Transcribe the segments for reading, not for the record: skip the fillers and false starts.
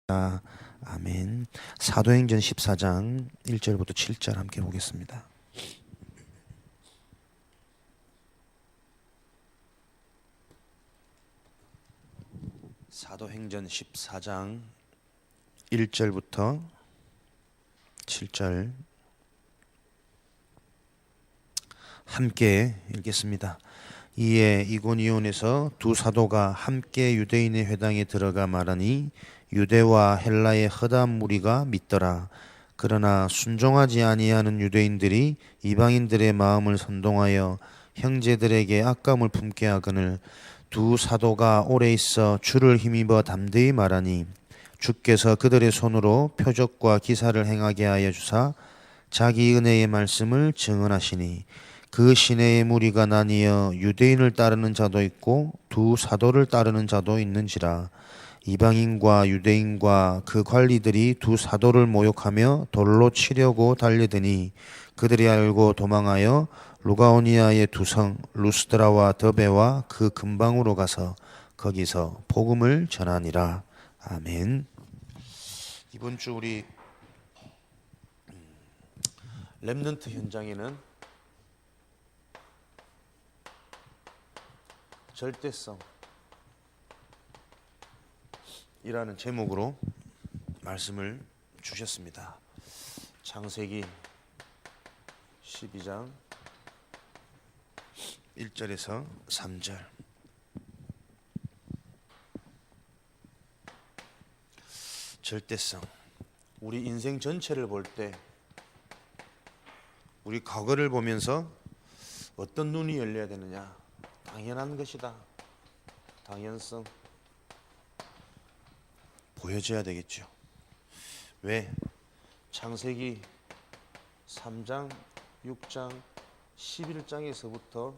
아멘. 사도행전 14장 1절부터 7절 함께 보겠습니다. 사도행전 14장 1절부터 7절 함께 읽겠습니다. 이에 이고니온에서 두 사도가 함께 유대인의 회당에 들어가 말하니 유대와 헬라의 허다한 무리가 믿더라. 그러나 순종하지 아니하는 유대인들이 이방인들의 마음을 선동하여 형제들에게 악감을 품게 하거늘 두 사도가 오래 있어 주를 힘입어 담대히 말하니 주께서 그들의 손으로 표적과 기사를 행하게 하여 주사 자기 은혜의 말씀을 증언하시니 그 시내의 무리가 나뉘어 유대인을 따르는 자도 있고 두 사도를 따르는 자도 있는지라. 이방인과 유대인과 그 관리들이 두 사도를 모욕하며 돌로 치려고 달려드니 그들이 알고 도망하여 루가오니아의 두 성 루스드라와 더베와 그 근방으로 가서 거기서 복음을 전하니라. 아멘. 이번 주 우리 렘넌트 현장에는 절대성 이라는 제목으로 말씀을 주셨습니다. 창세기 12장 1절에서 3절. 절대성. 우리 인생 전체를 볼 때 우리 과거를 보면서 어떤 눈이 열려야 되느냐? 당연한 것이다. 당연성 보여줘야 되겠죠. 왜? 창세기 3장, 6장, 11장에서부터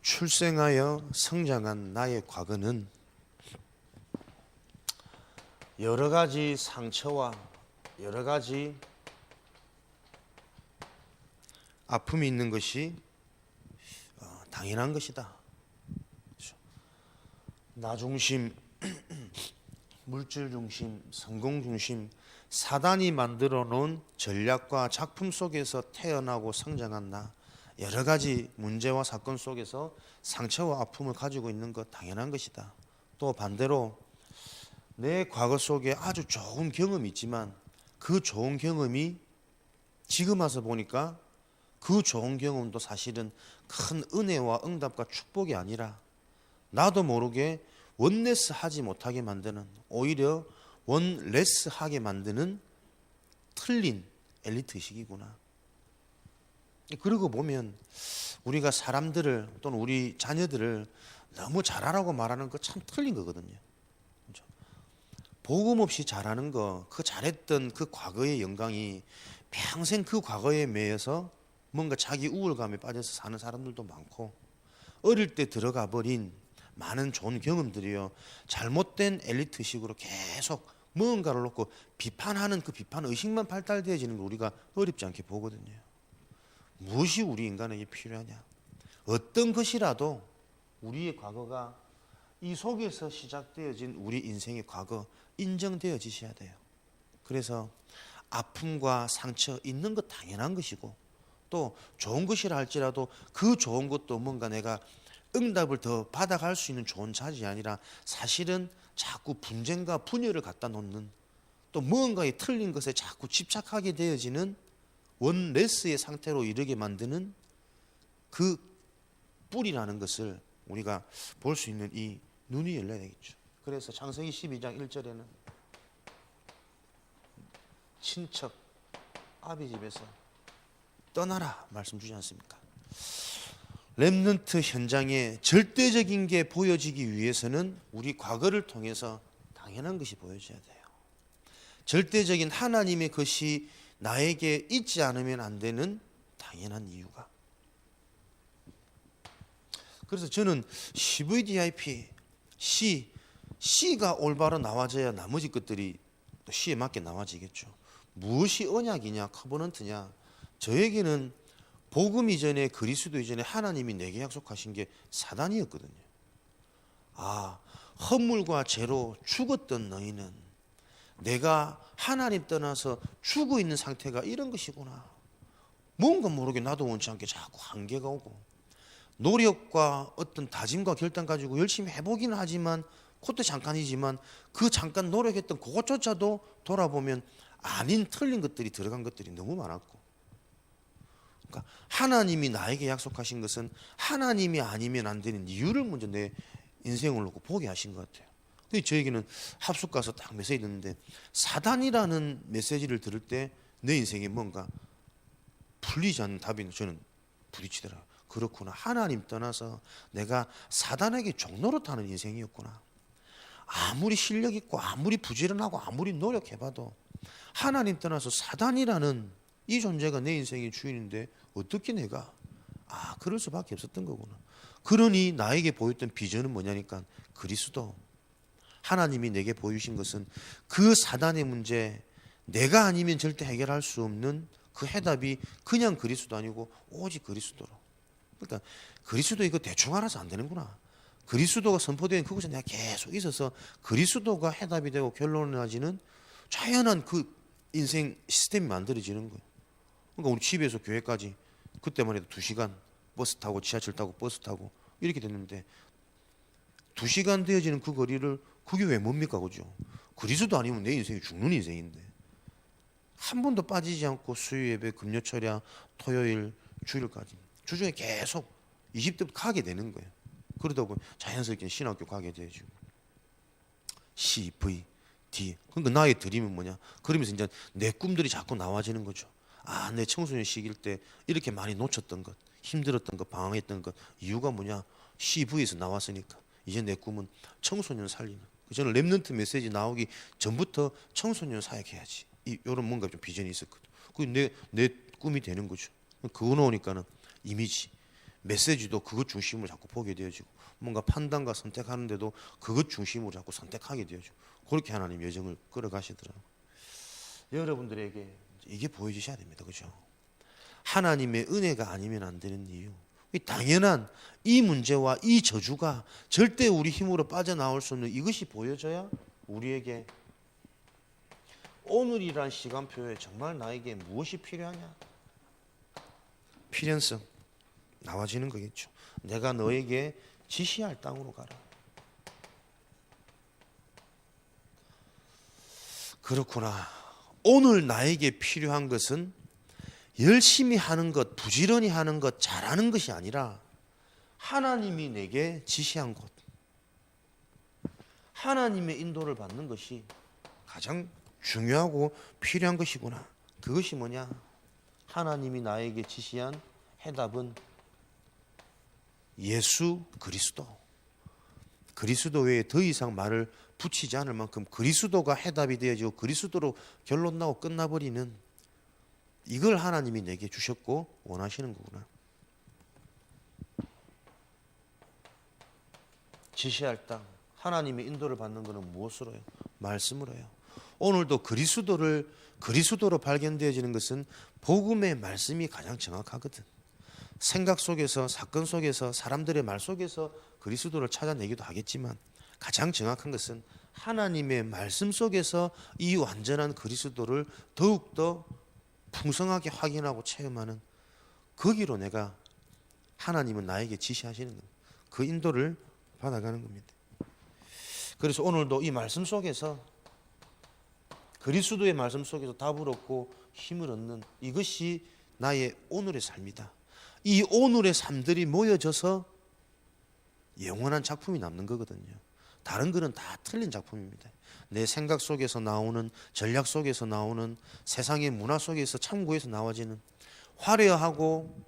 출생하여 성장한 나의 과거는 여러 가지 상처와 여러 가지 아픔이 있는 것이 당연한 것이다. 그렇죠? 나 중심, 물질 중심, 성공 중심, 사단이 만들어 놓은 전략과 작품 속에서 태어나고 성장한 나, 여러 가지 문제와 사건 속에서 상처와 아픔을 가지고 있는 것 당연한 것이다. 또 반대로 내 과거 속에 아주 좋은 경험이 있지만 그 좋은 경험이 지금 와서 보니까 그 좋은 경험도 사실은 큰 은혜와 응답과 축복이 아니라 나도 모르게 원레스 하지 못하게 만드는, 오히려 원레스 하게 만드는 틀린 엘리트식이구나. 그러고 보면 우리가 사람들을 또는 우리 자녀들을 너무 잘하라고 말하는 거 참 틀린 거거든요. 그렇죠? 복음 없이 잘하는 거, 그 잘했던 그 과거의 영광이 평생 그 과거에 매여서 뭔가 자기 우울감에 빠져서 사는 사람들도 많고, 어릴 때 들어가 버린 많은 좋은 경험들이요 잘못된 엘리트식으로 계속 무언가를 놓고 비판하는 그 비판 의식만 발달되어지는 걸 우리가 어렵지 않게 보거든요. 무엇이 우리 인간에게 필요하냐? 어떤 것이라도 우리의 과거가 이 속에서 시작되어진 우리 인생의 과거 인정되어지셔야 돼요. 그래서 아픔과 상처 있는 것 당연한 것이고, 또 좋은 것이라 할지라도 그 좋은 것도 뭔가 내가 응답을 더 받아갈 수 있는 좋은 자질이 아니라 사실은 자꾸 분쟁과 분열을 갖다 놓는, 또 무언가에 틀린 것에 자꾸 집착하게 되어지는 원레스의 상태로 이르게 만드는 그 뿌리라는 것을 우리가 볼 수 있는 이 눈이 열려야 되겠죠. 그래서 창세기 12장 1절에는 친척 아비 집에서 떠나라 말씀 주지 않습니까? 렘넌트 현장에 절대적인 게 보여지기 위해서는 우리 과거를 통해서 당연한 것이 보여져야 돼요. 절대적인 하나님의 것이 나에게 있지 않으면 안 되는 당연한 이유가. 그래서 저는 CVDIP, C가 올바로 나와져야 나머지 것들이 또 C에 맞게 나와지겠죠. 무엇이 언약이냐, 커버넌트냐. 저에게는 복음 이전에 그리스도 이전에 하나님이 내게 약속하신 게 사단이었거든요. 허물과 죄로 죽었던 너희는 내가 하나님 떠나서 죽어 있는 상태가 이런 것이구나. 뭔가 모르게 나도 원치 않게 자꾸 한계가 오고 노력과 어떤 다짐과 결단 가지고 열심히 해보기는 하지만 그것도 잠깐이지만 그 잠깐 노력했던 그것조차도 돌아보면 아닌 틀린 것들이 들어간 것들이 너무 많았고, 그러니까 하나님이 나에게 약속하신 것은 하나님이 아니면 안 되는 이유를 먼저 내 인생을 놓고 보게 하신 것 같아요. 근데 저에게는 합숙 가서 딱 메시지 듣는데 사단이라는 메시지를 들을 때 내 인생에 뭔가 풀리지 않는 답이 저는 부딪히더라고요. 그렇구나. 하나님 떠나서 내가 사단에게 종노릇하는 인생이었구나. 아무리 실력 있고 아무리 부지런하고 아무리 노력해봐도 하나님 떠나서 사단이라는 이 존재가 내 인생의 주인인데 어떻게 내가 그럴 수밖에 없었던 거구나. 그러니 나에게 보였던 비전은 뭐냐니까 그리스도. 하나님이 내게 보여주신 것은 그 사단의 문제, 내가 아니면 절대 해결할 수 없는 그 해답이 그냥 그리스도 아니고 오직 그리스도로. 그러니까 그리스도 이거 대충 알아서 안 되는구나. 그리스도가 선포된 그곳에 내가 계속 있어서 그리스도가 해답이 되고 결론을 나지는 자연한 그 인생 시스템이 만들어지는 거예요. 그러니까 우리 집에서 교회까지 그때만 해도 2시간 버스 타고 지하철 타고 버스 타고 이렇게 됐는데 2시간 되어지는 그 거리를 그게 왜 뭡니까, 그죠? 그리스도 아니면 내 인생이 죽는 인생인데 한 번도 빠지지 않고 수요 예배, 금요 철야, 토요일, 주일까지 주중에 계속 20대부터 가게 되는 거예요. 그러다 보면 자연스럽게 신학교 가게 되죠. C, V, D. 그러니까 나의 드림은 뭐냐? 그러면서 이제 내 꿈들이 자꾸 나와지는 거죠. 내 청소년 시기일 때 이렇게 많이 놓쳤던 것, 힘들었던 것, 방황했던 것 이유가 뭐냐? CV에서 나왔으니까 이제 내 꿈은 청소년 살리는. 저는 렘넌트 메시지 나오기 전부터 청소년 사역해야지. 이런 뭔가 좀 비전이 있었거든. 그게 내 꿈이 되는 거죠. 그거 나오니까는 이미지, 메시지도 그것 중심으로 자꾸 보게 되어지고 뭔가 판단과 선택하는데도 그것 중심으로 자꾸 선택하게 되어지고 그렇게 하나님 여정을 끌어가시더라고요. 여러분들에게 이게 보여주셔야 됩니다. 그죠? 하나님의 은혜가 아니면 안 되는 이유. 당연한 이 문제와 이 저주가 절대 우리 힘으로 빠져나올 수 없는 이것이 보여져야 우리에게 오늘이란 시간표에 정말 나에게 무엇이 필요하냐? 필연성 나와지는 거겠죠. 내가 너에게 지시할 땅으로 가라. 그렇구나. 오늘 나에게 필요한 것은 열심히 하는 것, 부지런히 하는 것, 잘하는 것이 아니라 하나님이 내게 지시한 곳, 하나님의 인도를 받는 것이 가장 중요하고 필요한 것이구나. 그것이 뭐냐? 하나님이 나에게 지시한 해답은 예수 그리스도. 그리스도 외에 더 이상 말을 붙이지 않을 만큼 그리스도가 해답이 되어지고 그리스도로 결론 나고 끝나버리는 이걸 하나님이 내게 주셨고 원하시는 거구나. 지시할 땅, 하나님의 인도를 받는 것은 무엇으로 해요? 말씀으로 해요. 오늘도 그리스도로 발견되어지는 것은 복음의 말씀이 가장 정확하거든. 생각 속에서, 사건 속에서, 사람들의 말 속에서 그리스도를 찾아내기도 하겠지만 가장 정확한 것은 하나님의 말씀 속에서 이 완전한 그리스도를 더욱더 풍성하게 확인하고 체험하는 거기로 내가 하나님은 나에게 지시하시는 겁니다. 그 인도를 받아가는 겁니다. 그래서 오늘도 이 말씀 속에서 그리스도의 말씀 속에서 답을 얻고 힘을 얻는 이것이 나의 오늘의 삶이다. 이 오늘의 삶들이 모여져서 영원한 작품이 남는 거거든요. 다른 거는 다 틀린 작품입니다. 내 생각 속에서 나오는, 전략 속에서 나오는, 세상의 문화 속에서 참고해서 나와지는 화려하고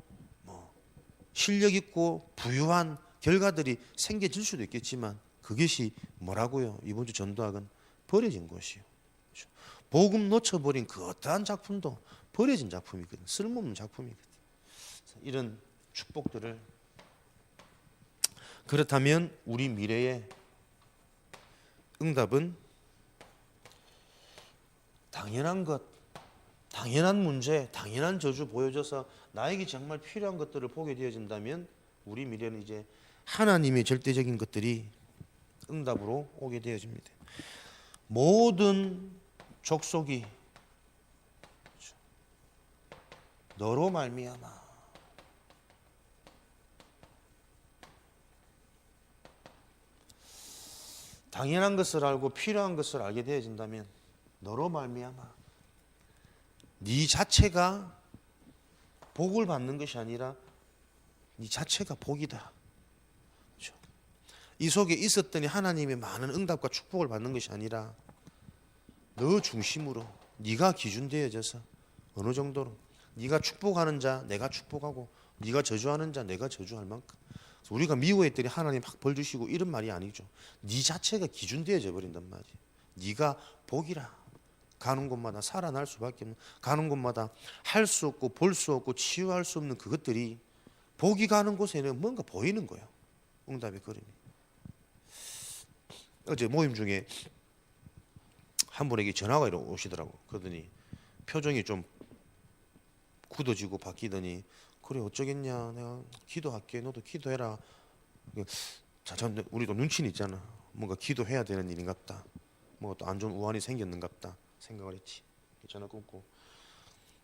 실력 있고 부유한 결과들이 생겨질 수도 있겠지만 그것이 뭐라고요? 이번 주 전도학은 버려진 것이요. 그렇죠? 복음 놓쳐버린 그 어떠한 작품도 버려진 작품이거든. 쓸모없는 작품이거든. 이런 축복들을, 그렇다면 우리 미래의 응답은 당연한 것, 당연한 문제, 당연한 저주 보여줘서 나에게 정말 필요한 것들을 보게 되어진다면 우리 미래는 이제 하나님의 절대적인 것들이 응답으로 오게 되어집니다. 모든 족속이 너로 말미암아. 당연한 것을 알고 필요한 것을 알게 되어진다면 너로 말미암아 네 자체가 복을 받는 것이 아니라 네 자체가 복이다. 그렇죠? 이 속에 있었더니 하나님의 많은 응답과 축복을 받는 것이 아니라 너 중심으로 네가 기준되어져서 어느 정도로 네가 축복하는 자 내가 축복하고 네가 저주하는 자 내가 저주할 만큼 우리가 미워했더니 하나님 막 벌 주시고 이런 말이 아니죠. 네 자체가 기준되어져 버린단 말이에요. 네가 복이라. 가는 곳마다 살아날 수밖에 없는, 가는 곳마다 할 수 없고 볼 수 없고 치유할 수 없는 그것들이 복이 가는 곳에는 뭔가 보이는 거예요. 응답의 걸음이. 어제 모임 중에 한 분에게 전화가 오시더라고. 그러더니 표정이 좀 굳어지고 바뀌더니 그래 어쩌겠냐 내가 기도할게 너도 기도해라. 자, 우리도 눈치는 있잖아. 뭔가 기도해야 되는 일인갑다. 뭐 또 안 좋은 우환이 생겼는갑다 생각을 했지. 전화 끊고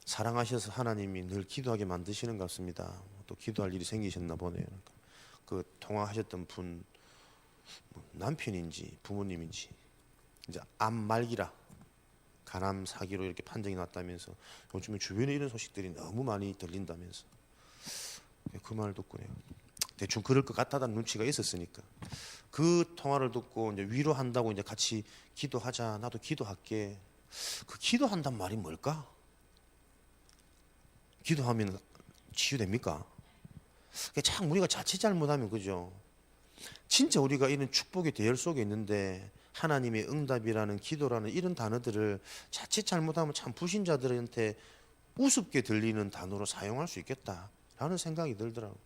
사랑하셔서 하나님이 늘 기도하게 만드시는 것 같습니다. 또 기도할 일이 생기셨나 보네요. 그 통화하셨던 분 남편인지 부모님인지 이제 암 말기라 간암 사기로 이렇게 판정이 났다면서 요즘에 주변에 이런 소식들이 너무 많이 들린다면서 그 말을 듣고 내가 대충 그럴 것 같다는 눈치가 있었으니까 그 통화를 듣고 이제 위로한다고 이제 같이 기도하자 나도 기도할게. 그 기도한단 말이 뭘까? 기도하면 치유됩니까? 참 우리가 자칫 잘못하면 그죠. 진짜 우리가 이런 축복의 대열 속에 있는데 하나님의 응답이라는 기도라는 이런 단어들을 자칫 잘못하면 참 불신자들한테 우습게 들리는 단어로 사용할 수 있겠다라는 생각이 들더라고요.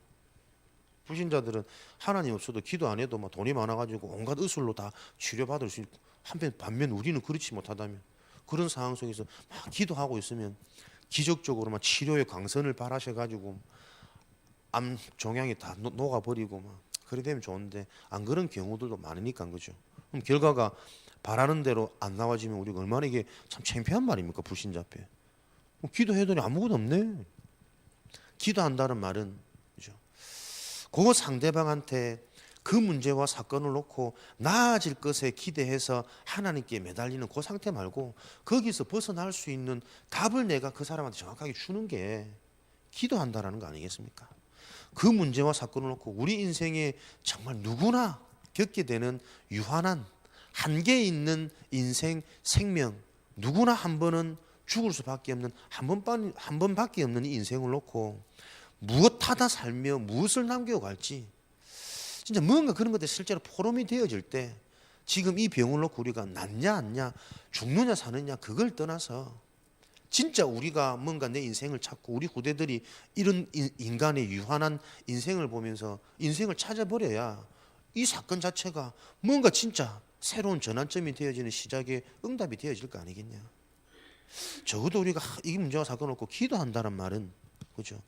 불신자들은 하나님 없어도 기도 안 해도 막 돈이 많아가지고 온갖 의술로 다 치료받을 수 있고 반면 우리는 그렇지 못하다면 그런 상황 속에서 막 기도하고 있으면 기적적으로 막 치료의 광선을 발하셔가지고 암 종양이 다 녹아버리고 막 그래 되면 좋은데 안 그런 경우들도 많으니까 그죠. 그럼 결과가 바라는 대로 안 나와지면 우리가 얼마나 이게 참 창피한 말입니까 불신자 앞에. 기도해더니 아무것도 없네. 기도한다는 말은 그죠. 그 상대방한테 그 문제와 사건을 놓고 나아질 것에 기대해서 하나님께 매달리는 그 상태 말고 거기서 벗어날 수 있는 답을 내가 그 사람한테 정확하게 주는 게 기도한다라는 거 아니겠습니까? 그 문제와 사건을 놓고 우리 인생에 정말 누구나 겪게 되는 유한한 한계 있는 인생 생명 누구나 한 번은 죽을 수밖에 없는 한 번밖에 없는 이 인생을 놓고 무엇 하다 살며 무엇을 남겨 갈지 진짜 뭔가 그런 것들이 실제로 포럼이 되어질 때 지금 이 병을 놓고 우리가 낫냐 않냐 죽느냐 사느냐 그걸 떠나서 진짜 우리가 뭔가 내 인생을 찾고 우리 후대들이 이런 인간의 유한한 인생을 보면서 인생을 찾아버려야 이 사건 자체가 뭔가 진짜 새로운 전환점이 되어지는 시작의 응답이 되어질 거 아니겠냐. 적어도 우리가 이 문제와 사건을 놓고 기도한다는 말은 그죠.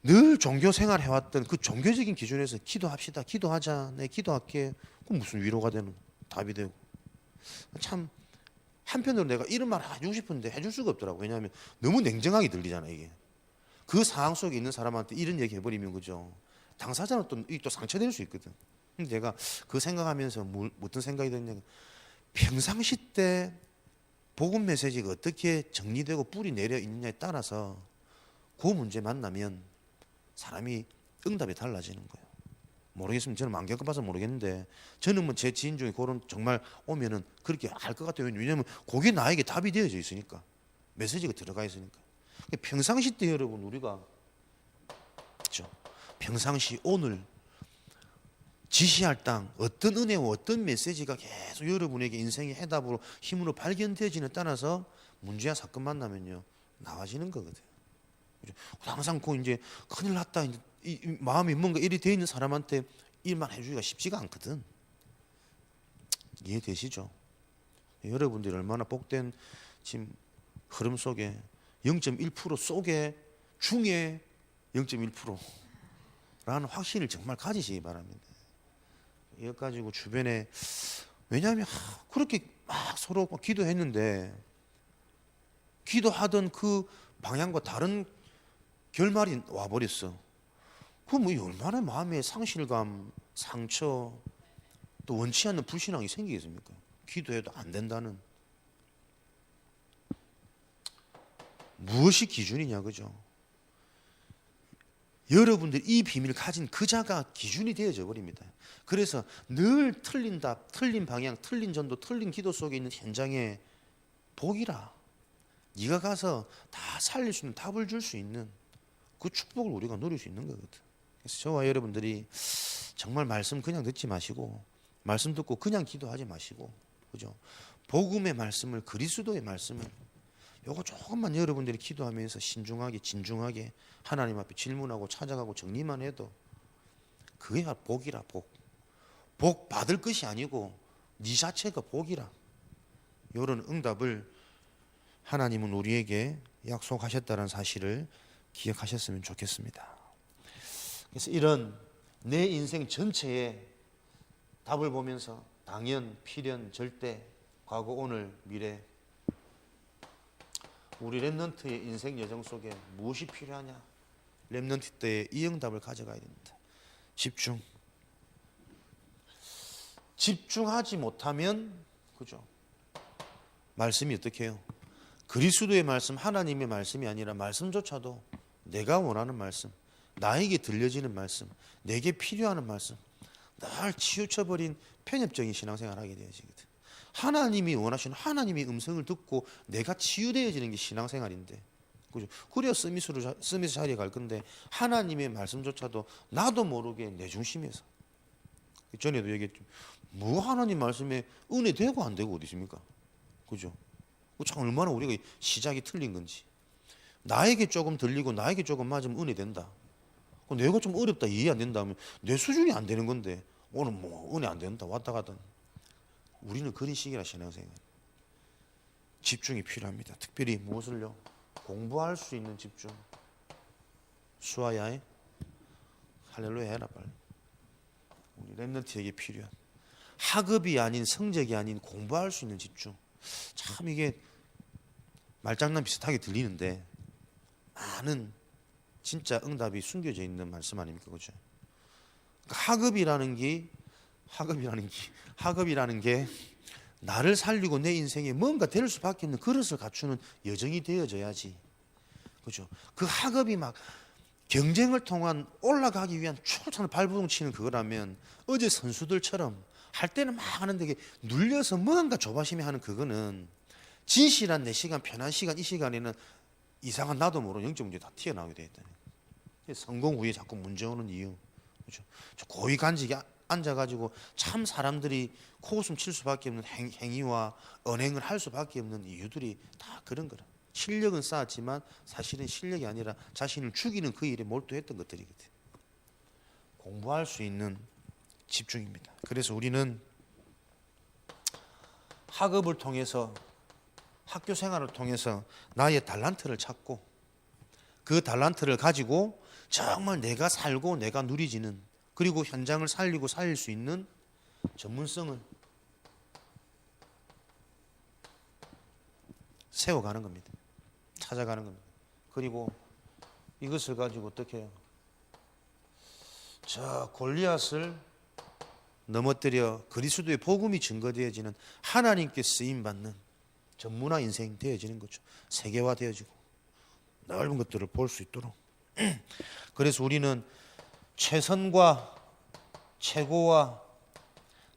늘 종교 생활 해왔던 그 종교적인 기준에서 기도합시다. 기도하자. 내 기도할게. 그럼 무슨 위로가 되는 답이 되고. 참 한편으로 내가 이런 말 해주고 싶은데 해줄 수가 없더라고. 왜냐하면 너무 냉정하게 들리잖아 이게. 그 상황 속에 있는 사람한테 이런 얘기 해버리면 그죠. 당사자는 또 상처될 수 있거든. 근데 내가 그 생각하면서 어떤 생각이 드냐면 평상시 때 복음 메시지가 어떻게 정리되고 뿌리 내려 있느냐에 따라서 그 문제 만나면 사람이 응답이 달라지는 거예요. 모르겠으면 저는 안 겪어봐서 모르겠는데 저는 뭐 제 지인 중에 그런 정말 오면은 그렇게 할 것 같아요. 왜냐하면 그게 나에게 답이 되어져 있으니까 메시지가 들어가 있으니까. 평상시 때 여러분 우리가 그렇죠? 평상시 오늘 지시할 땅 어떤 은혜와 어떤 메시지가 계속 여러분에게 인생의 해답으로 힘으로 발견되어지는 따라서 문제와 사건 만나면요 나와지는 거거든요. 항상 그 이제 큰일 났다 이 마음이 뭔가 일이 돼 있는 사람한테 일만 해주기가 쉽지가 않거든. 이해되시죠? 여러분들이 얼마나 복된 지금 흐름 속에 0.1% 속에 중에 0.1%라는 확신을 정말 가지시기 바랍니다. 이것 가지고 주변에, 왜냐하면 그렇게 막 서로 막 기도했는데 기도하던 그 방향과 다른 결말이 와버렸어. 그럼 뭐 얼마나 마음에 상실감, 상처, 또 원치 않는 불신앙이 생기겠습니까? 기도해도 안 된다는. 무엇이 기준이냐, 그죠? 여러분들 이 비밀을 가진 그 자가 기준이 되어져 버립니다. 그래서 늘 틀린 답, 틀린 방향, 틀린 전도, 틀린 기도 속에 있는 현장에 복이라, 네가 가서 다 살릴 수 있는, 답을 줄 수 있는 그 축복을 우리가 누릴 수 있는 거거든. 그래서 저와 여러분들이 정말 말씀 그냥 듣지 마시고, 말씀 듣고 그냥 기도하지 마시고, 그죠? 복음의 말씀을, 그리스도의 말씀을, 요거 조금만 여러분들이 기도하면서 신중하게, 진중하게 하나님 앞에 질문하고 찾아가고 정리만 해도 그게 복이라. 복 받을 것이 아니고 네 자체가 복이라. 이런 응답을 하나님은 우리에게 약속하셨다는 사실을 기억하셨으면 좋겠습니다. 그래서 이런 내 인생 전체의 답을 보면서 당연, 필연, 절대, 과거, 오늘, 미래, 우리 렘넌트의 인생 여정 속에 무엇이 필요하냐? 렘넌트 때의 이 응답을 가져가야 됩니다. 집중하지 못하면, 그죠? 말씀이 어떻게 해요? 그리스도의 말씀, 하나님의 말씀이 아니라 말씀조차도 내가 원하는 말씀, 나에게 들려지는 말씀, 내게 필요한 말씀, 날 치우쳐버린 편협적인 신앙생활을 하게 되어지거든. 하나님이 원하시는 하나님의 음성을 듣고 내가 치유되어지는 게 신앙생활인데, 그죠? 그래야 스미스 자리에 갈 건데 하나님의 말씀조차도 나도 모르게 내 중심에서, 전에도 얘기했죠. 뭐 하나님 말씀에 은혜 되고 안 되고 어디 있습니까? 그죠? 참 얼마나 우리가 시작이 틀린 건지. 나에게 조금 들리고 나에게 조금 맞으면 은혜 된다. 내가 좀 어렵다, 이해 안 된다 하면 내 수준이 안 되는 건데 오늘 뭐 은혜 안 된다 왔다 가든. 우리는 그런 식이라 신앙생활. 집중이 필요합니다. 특별히 무엇을요? 공부할 수 있는 집중. 수아야에 할렐루야 해라 빨리. 우리 렘넌트에게 필요한 학업이 아닌, 성적이 아닌 공부할 수 있는 집중. 참 이게 말장난 비슷하게 들리는데 많은 진짜 응답이 숨겨져 있는 말씀 아닙니까? 그죠? 학업이라는 게 나를 살리고 내 인생에 뭔가 될 수밖에 없는 그릇을 갖추는 여정이 되어져야지. 그죠? 그 학업이 막 경쟁을 통한 올라가기 위한 초찬을 발버둥 치는 그거라면, 어제 선수들처럼 할 때는 막 하는데 이게 눌려서 뭔가 조바심이 하는 그거는 진실한 내 시간, 편한 시간, 이 시간에는 이상한 나도 모르는 영적 문제 다 튀어나오게 돼 있다. 성공 후에 자꾸 문제 오는 이유. 그죠? 고위 간직에 앉아가지고 참 사람들이 코웃음 칠 수밖에 없는 행위와 언행을 할 수밖에 없는 이유들이 다 그런 거라. 실력은 쌓았지만 사실은 실력이 아니라 자신을 죽이는 그 일에 몰두했던 것들이거든. 공부할 수 있는 집중입니다. 그래서 우리는 학업을 통해서, 학교 생활을 통해서 나의 달란트를 찾고 그 달란트를 가지고 정말 내가 살고 내가 누리지는, 그리고 현장을 살리고 살릴 수 있는 전문성을 세워가는 겁니다. 찾아가는 겁니다. 그리고 이것을 가지고 어떻게 해요? 저 골리앗을 넘어뜨려 그리스도의 복음이 증거되어지는, 하나님께 쓰임받는 전문화 인생 되어지는 거죠. 세계화 되어지고 넓은 것들을 볼 수 있도록. 그래서 우리는 최선과 최고와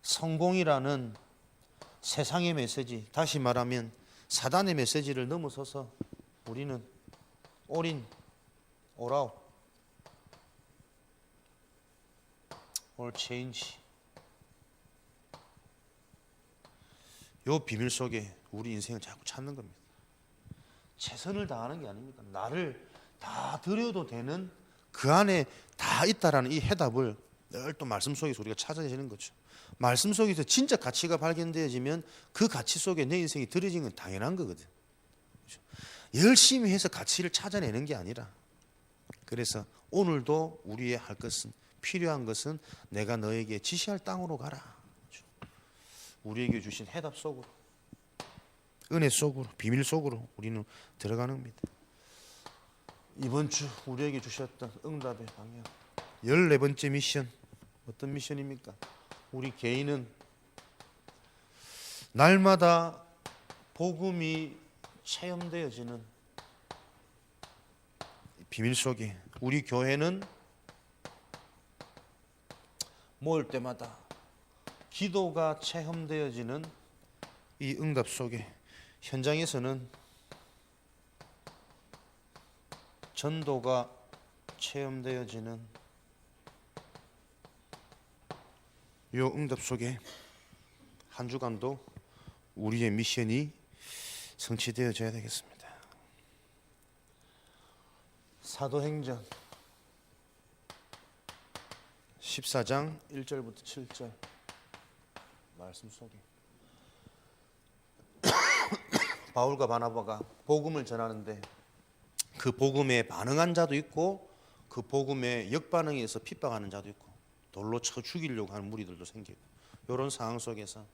성공이라는 세상의 메시지, 다시 말하면 사단의 메시지를 넘어서서 우리는 올인, 올아웃, 올 체인지, 요 비밀 속에 우리 인생을 자꾸 찾는 겁니다. 최선을 다하는 게 아닙니까? 나를 다 드려도 되는 그 안에 다 있다라는 이 해답을 늘 또 말씀 속에서 우리가 찾아내는 거죠. 말씀 속에서 진짜 가치가 발견되어지면 그 가치 속에 내 인생이 들어진 건 당연한 거거든. 그렇죠? 열심히 해서 가치를 찾아내는 게 아니라, 그래서 오늘도 우리의 할 것은 필요한 것은 내가 너에게 지시할 땅으로 가라. 우리에게 주신 해답 속으로, 은혜 속으로, 비밀 속으로 우리는 들어가는 겁니다. 이번 주 우리에게 주셨던 응답의 방향, 14번째 미션, 어떤 미션입니까? 우리 개인은 날마다 복음이 체험되어지는 비밀 속에, 우리 교회는 모일 때마다 기도가 체험되어지는 이 응답 속에, 현장에서는 전도가 체험되어지는 이 응답 속에 한 주간도 우리의 미션이 성취되어져야 되겠습니다. 사도행전 14장 1절부터 7절 말씀 속에 바울과 바나바가 복음을 전하는데 그 복음에 반응한 자도 있고 그 복음에 역반응해서 핍박하는 자도 있고 돌로 쳐 죽이려고 하는 무리들도 생기고, 이런 상황 속에서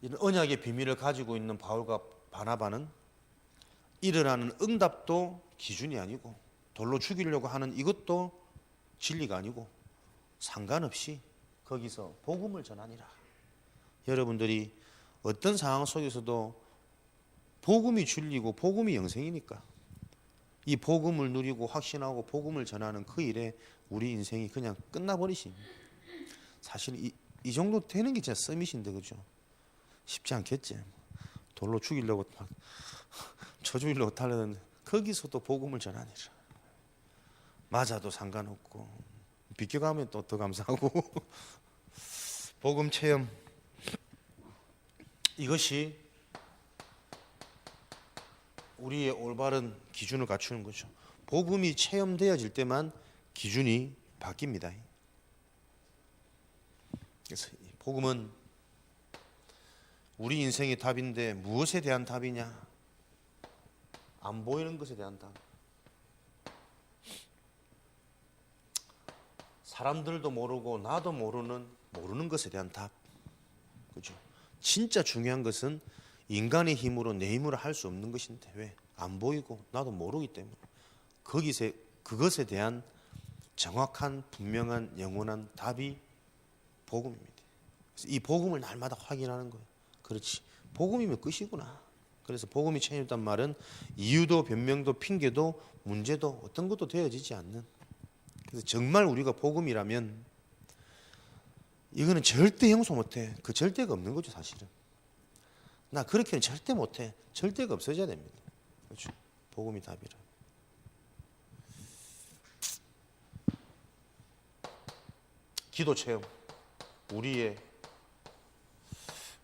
이런 언약의 비밀을 가지고 있는 바울과 바나바는 일어나는 응답도 기준이 아니고 돌로 죽이려고 하는 이것도 진리가 아니고 상관없이 거기서 복음을 전하니라. 여러분들이 어떤 상황 속에서도 복음이 진리고 복음이 영생이니까 이 복음을 누리고 확신하고 복음을 전하는 그 일에 우리 인생이 그냥 끝나버리시. 사실 이 정도 되는 게 진짜 썸이신데, 그죠? 쉽지 않겠지. 돌로 죽이려고 막 쳐 죽이려고 달려드는데 거기서도 복음을 전하니라. 맞아도 상관없고 비껴가면 또 더 감사하고 복음 체험, 이것이 우리의 올바른 기준을 갖추는 거죠. 복음이 체험되어질 때만 기준이 바뀝니다. 그래서 복음은 우리 인생의 답인데 무엇에 대한 답이냐? 안 보이는 것에 대한 답. 사람들도 모르고 나도 모르는 것에 대한 답. 그죠? 진짜 중요한 것은 인간의 힘으로 내 힘으로 할 수 없는 것인데, 왜? 안 보이고 나도 모르기 때문에 그것에 대한 정확한 분명한 영원한 답이 복음입니다. 그래서 이 복음을 날마다 확인하는 거예요. 그렇지, 복음이면 끝이구나. 그래서 복음이 체험했단 말은 이유도 변명도 핑계도 문제도 어떤 것도 되어지지 않는, 그래서 정말 우리가 복음이라면 이거는 절대 용서 못해. 그 절대가 없는 거죠. 사실은 나 그렇게는 절대 못해. 절대가 없어져야 됩니다. 그렇죠? 복음이 답이라. 기도 체험, 우리의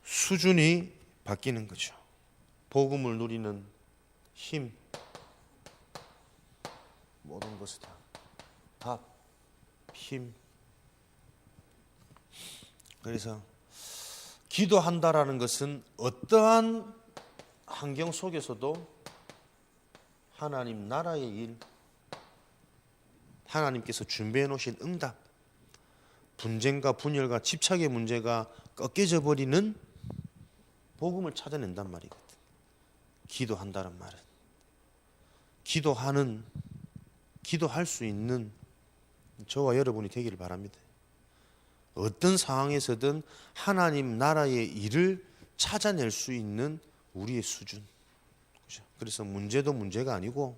수준이 바뀌는 거죠. 복음을 누리는 힘, 모든 것이 다 답, 힘. 그래서 기도한다라는 것은 어떠한 환경 속에서도 하나님 나라의 일, 하나님께서 준비해 놓으신 응답, 분쟁과 분열과 집착의 문제가 꺾여져 버리는 복음을 찾아낸단 말이거든. 기도한다는 말은 기도할 수 있는 저와 여러분이 되기를 바랍니다. 어떤 상황에서든 하나님 나라의 일을 찾아낼 수 있는 우리의 수준. 그래서 문제도 문제가 아니고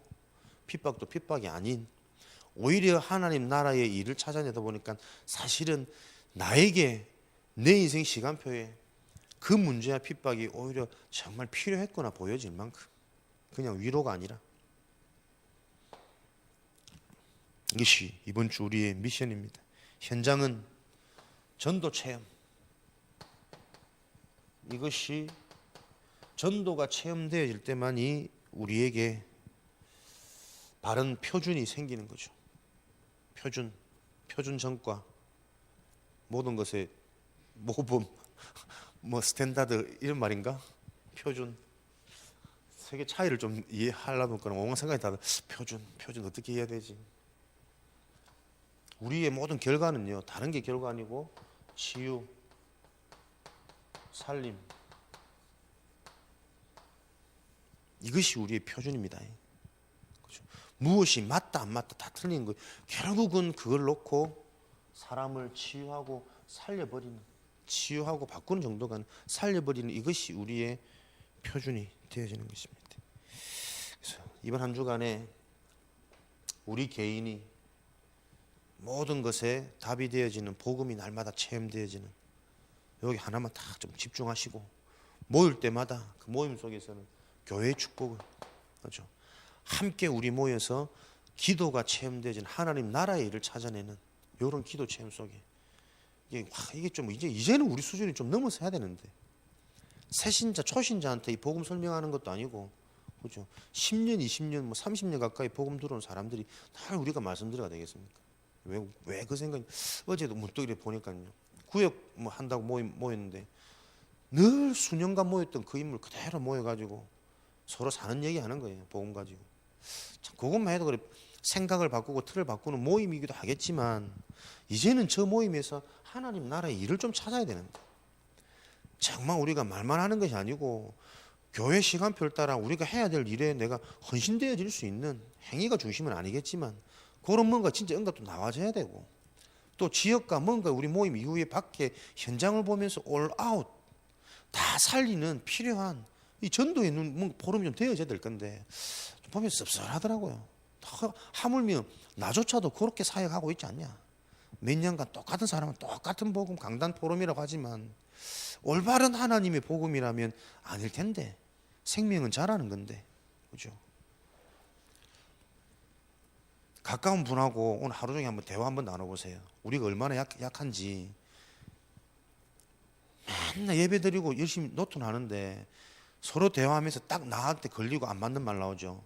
핍박도 핍박이 아닌, 오히려 하나님 나라의 일을 찾아내다 보니까 사실은 나에게 내 인생 시간표에 그 문제와 핍박이 오히려 정말 필요했구나 보여질 만큼, 그냥 위로가 아니라. 이것이 이번 주 우리의 미션입니다. 현장은 전도 체험. 이것이 전도가 체험되어질 때만이 우리에게 바른 표준이 생기는 거죠. 표준 전과, 모든 것의 모범, 뭐 스탠다드 이런 말인가? 표준. 세계 차이를 좀 이해하려면 그런 온갖 생각이 다 표준 어떻게 해야 되지? 우리의 모든 결과는요 다른 게 결과 아니고 치유, 살림 이것이 우리의 표준입니다. 그렇죠? 무엇이 맞다 안 맞다 다 틀린 거예요. 결국은 그걸 놓고 사람을 치유하고 살려버리는 치유하고 바꾸는 정도가 살려버리는 이것이 우리의 표준이 되어지는 것입니다. 그래서 이번 한 주간에 우리 개인이 모든 것에 답이 되어지는 복음이 날마다 체험되어지는 여기 하나만 딱 좀 집중하시고 모일 때마다 그 모임 속에서는 교회의 축복을 그렇죠. 함께 우리 모여서 기도가 체험되어지는 하나님 나라의 일을 찾아내는 이런 기도 체험 속에 이게 좀 이제는 우리 수준이 좀 넘어서 해야 되는데 새신자 초신자한테 이 복음 설명하는 것도 아니고 그렇죠. 10년, 20년, 뭐 30년 가까이 복음 들어온 사람들이 다 우리가 말씀드려야 되겠습니까? 왜 그 생각이 어제도 문득 이렇게 보니까요. 구역 뭐 한다고 모였는데 늘 수년간 모였던 그 인물 그대로 모여가지고 서로 사는 얘기 하는 거예요. 복음 가지고. 참 그것만 해도 그래 생각을 바꾸고 틀을 바꾸는 모임이기도 하겠지만 이제는 저 모임에서 하나님 나라의 일을 좀 찾아야 되는데 정말 우리가 말만 하는 것이 아니고 교회 시간표를 따라 우리가 해야 될 일에 내가 헌신되어질 수 있는 행위가 중심은 아니겠지만 그런 뭔가 진짜 응답도 나와줘야 되고 또 지역과 뭔가 우리 모임 이후에 밖에 현장을 보면서 올 아웃 다 살리는 필요한 이 전도의 눈 보름이 좀 되어져야 될 건데 좀 보면 씁쓸하더라고요. 하물며 나조차도 그렇게 사역하고 있지 않냐. 몇 년간 똑같은 사람은 똑같은 복음 강단 포럼이라고 하지만 올바른 하나님의 복음이라면 아닐 텐데 생명은 자라는 건데 그죠? 가까운 분하고 오늘 하루 종일 한번 대화 한번 나눠보세요. 우리가 얼마나 약한지 맨날 예배 드리고 열심히 노트하는데 서로 대화하면서 딱 나한테 걸리고 안 맞는 말 나오죠.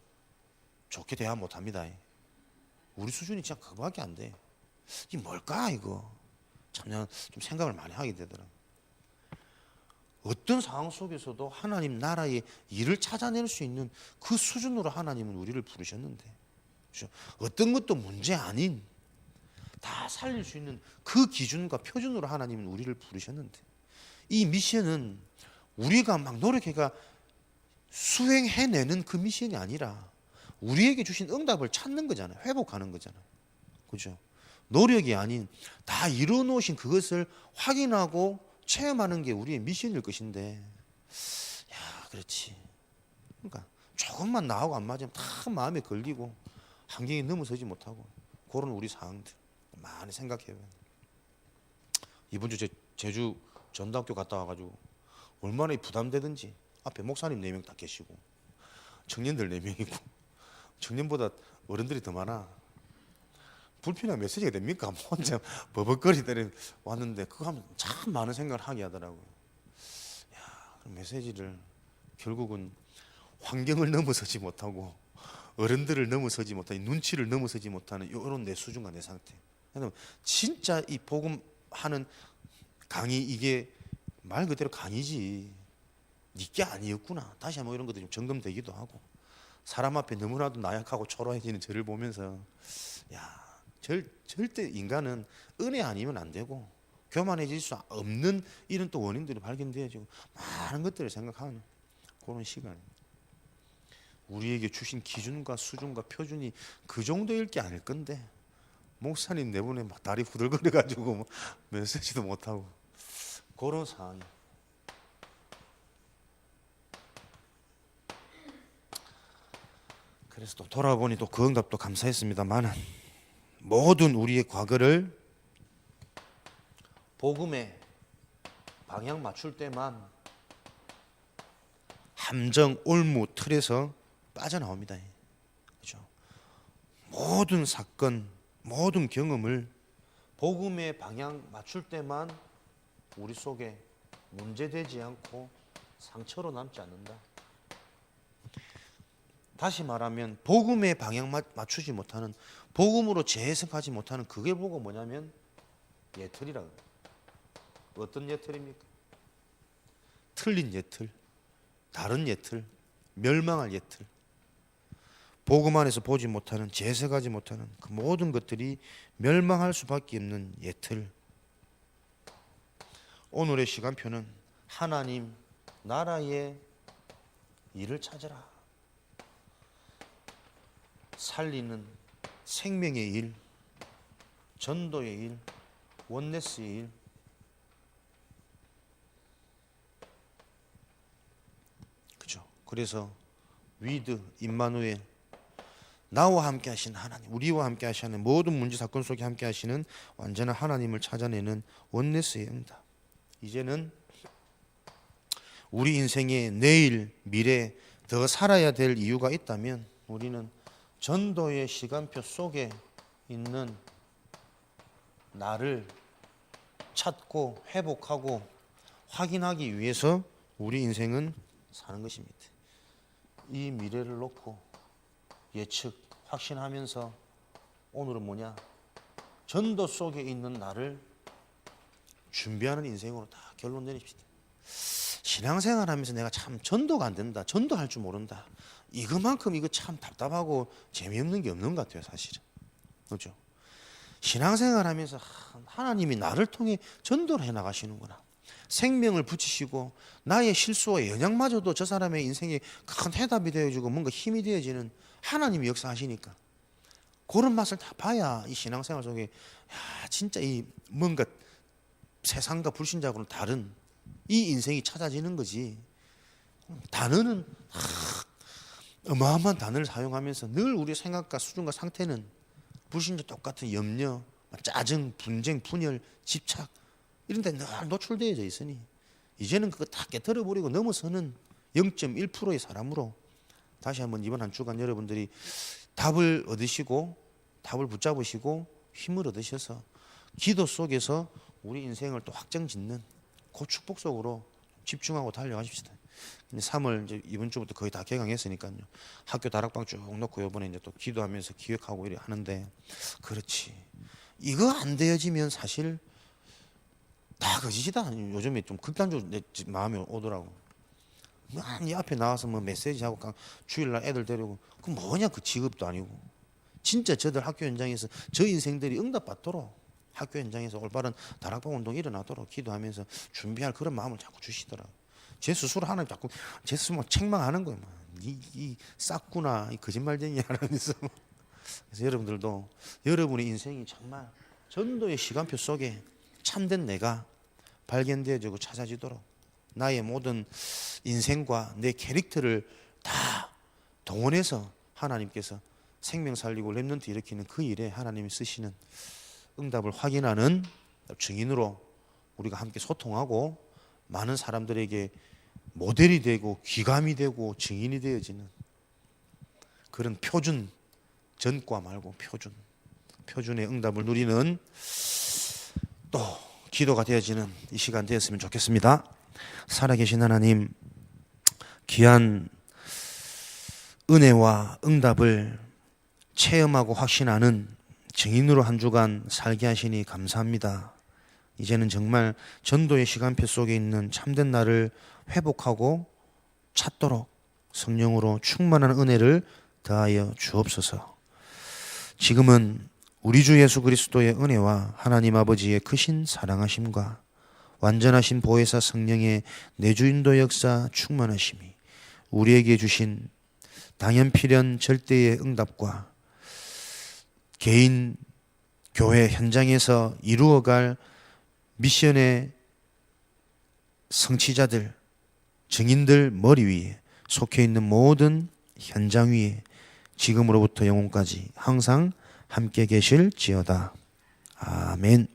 좋게 대화 못합니다. 우리 수준이 진짜 그거밖에 안 돼. 이게 뭘까 이거 참 좀 생각을 많이 하게 되더라고요. 어떤 상황 속에서도 하나님 나라의 일을 찾아낼 수 있는 그 수준으로 하나님은 우리를 부르셨는데 그렇죠? 어떤 것도 문제 아닌 다 살릴 수 있는 그 기준과 표준으로 하나님은 우리를 부르셨는데 이 미션은 우리가 막 노력해가 수행해내는 그 미션이 아니라 우리에게 주신 응답을 찾는 거잖아요. 회복하는 거잖아요. 그죠? 노력이 아닌 다 이루어 놓으신 그것을 확인하고 체험하는 게 우리의 미션일 것인데 야 그렇지. 그러니까 조금만 나하고 안 맞으면 다 마음에 걸리고 한경이 넘어서지 못하고 그런 우리 상황들 많이 생각해요. 이번 주 제주 전도학교 갔다 와가지고 얼마나 부담되든지 앞에 목사님 4명 다 계시고 청년들 4명이고 청년보다 어른들이 더 많아. 불편한 메시지가 됩니까? 혼자 버벅거리더니 왔는데 그거 하면 참 많은 생각을 하게 하더라고요. 야, 그 메시지를 결국은 환경을 넘어서지 못하고 어른들을 넘어서지 못하는 눈치를 넘어서지 못하는 이런 내 수준과 내 상태. 진짜 이 복음하는 강의 이게 말 그대로 강의지 니게 아니었구나. 다시 한번 이런 것들이 좀 점검되기도 하고 사람 앞에 너무나도 나약하고 초라해지는 저를 보면서 야 절대 인간은 은혜 아니면 안 되고 교만해질 수 없는 이런 또 원인들이 발견되어지고 많은 것들을 생각하는 그런 시간입니다. 우리에게 주신 기준과 수준과 표준이 그 정도일 게 아닐 건데 목사님 내분에 막 다리 후들거려가지고 뭐 메시지도 못하고 그런 상황이. 그래서 또 돌아보니 또 그 응답도 감사했습니다만은 모든 우리의 과거를 복음에 방향 맞출 때만 함정 올무 틀에서 빠져나옵니다. 그렇죠? 모든 사건, 모든 경험을 복음의 방향 맞출 때만 우리 속에 문제되지 않고 상처로 남지 않는다. 다시 말하면 복음의 방향 맞추지 못하는 복음으로 재해석하지 못하는 그게 보고 뭐냐면 예틀이라고. 어떤 예틀입니까? 틀린 예틀, 다른 예틀, 멸망할 예틀, 복음 안에서 보지 못하는, 재석하지 못하는 그 모든 것들이 멸망할 수밖에 없는 예틀. 오늘의 시간표는 하나님 나라의 일을 찾으라. 살리는 생명의 일, 전도의 일, 원네스의 일. 그죠? 그래서 위드 임마누엘, 나와 함께 하신 하나님, 우리와 함께 하시는 모든 문제 사건 속에 함께 하시는 완전한 하나님을 찾아내는 원네스의 응답. 이제는 우리 인생의 내일, 미래 더 살아야 될 이유가 있다면 우리는 전도의 시간표 속에 있는 나를 찾고 회복하고 확인하기 위해서 우리 인생은 사는 것입니다. 이 미래를 놓고 예측, 확신하면서 오늘은 뭐냐? 전도 속에 있는 나를 준비하는 인생으로 다 결론 내립시다. 신앙생활하면서 내가 참 전도가 안 된다, 전도할 줄 모른다, 이거만큼 이거 참 답답하고 재미없는 게 없는 것 같아요, 사실은. 그렇죠? 신앙생활하면서 하나님이 나를 통해 전도를 해나가시는구나, 생명을 붙이시고 나의 실수와 연약마저도 저 사람의 인생에 큰 해답이 되어주고 뭔가 힘이 되어지는 하나님이 역사하시니까 그런 맛을 다 봐야 이 신앙생활 속에 야, 진짜 이 뭔가 세상과 불신자하고는 다른 이 인생이 찾아지는 거지. 단어는 어마어마한 단어를 사용하면서 늘 우리의 생각과 수준과 상태는 불신자 똑같은 염려, 짜증, 분쟁, 분열, 집착 이런 데 늘 노출되어져 있으니 이제는 그거 다 깨트려버리고 넘어서는 0.1%의 사람으로 다시 한번 이번 한 주간 여러분들이 답을 얻으시고 답을 붙잡으시고 힘을 얻으셔서 기도 속에서 우리 인생을 또 확정짓는 그 축복 속으로 집중하고 달려가십시다. 근데 3월 이제 이번 주부터 거의 다 개강했으니까요. 학교 다락방 쭉 놓고 이번에 이제 또 기도하면서 기획하고 이래 하는데, 그렇지. 이거 안 되어지면 사실 다 거짓이다. 요즘에 좀 극단적으로 내 마음이 오더라고. 이 앞에 나와서 뭐 메시지 하고 주일날 애들 데리고 그 뭐냐, 그 직업도 아니고. 진짜 저들 학교 현장에서 저 인생들이 응답받도록 학교 현장에서 올바른 다락방 운동 일어나도록 기도하면서 준비할 그런 마음을 자꾸 주시더라고요. 제 스스로 하나님 자꾸 제 스스로 책망하는 거예요. 이 싹구나, 이 거짓말쟁이 하면서. 그래서 여러분들도 여러분의 인생이 정말 전도의 시간표 속에 참된 내가 발견되어지고 찾아지도록 나의 모든 인생과 내 캐릭터를 다 동원해서 하나님께서 생명 살리고 렘넌트 일으키는 그 일에 하나님이 쓰시는 응답을 확인하는 증인으로 우리가 함께 소통하고 많은 사람들에게 모델이 되고 귀감이 되고 증인이 되어지는 그런 표준, 전과 말고 표준의 응답을 누리는 또 기도가 되어지는 이 시간 되었으면 좋겠습니다. 살아계신 하나님, 귀한 은혜와 응답을 체험하고 확신하는 증인으로 한 주간 살게 하시니 감사합니다. 이제는 정말 전도의 시간표 속에 있는 참된 나를 회복하고 찾도록 성령으로 충만한 은혜를 더하여 주옵소서. 지금은 우리 주 예수 그리스도의 은혜와 하나님 아버지의 크신 사랑하심과 완전하신 보혜사 성령의 내주인도 역사 충만하심이 우리에게 주신 당연필연 절대의 응답과 개인 교회 현장에서 이루어갈 미션의 성취자들, 증인들 머리 위에 속해 있는 모든 현장 위에 지금으로부터 영원까지 항상 함께 계실지어다. 아멘.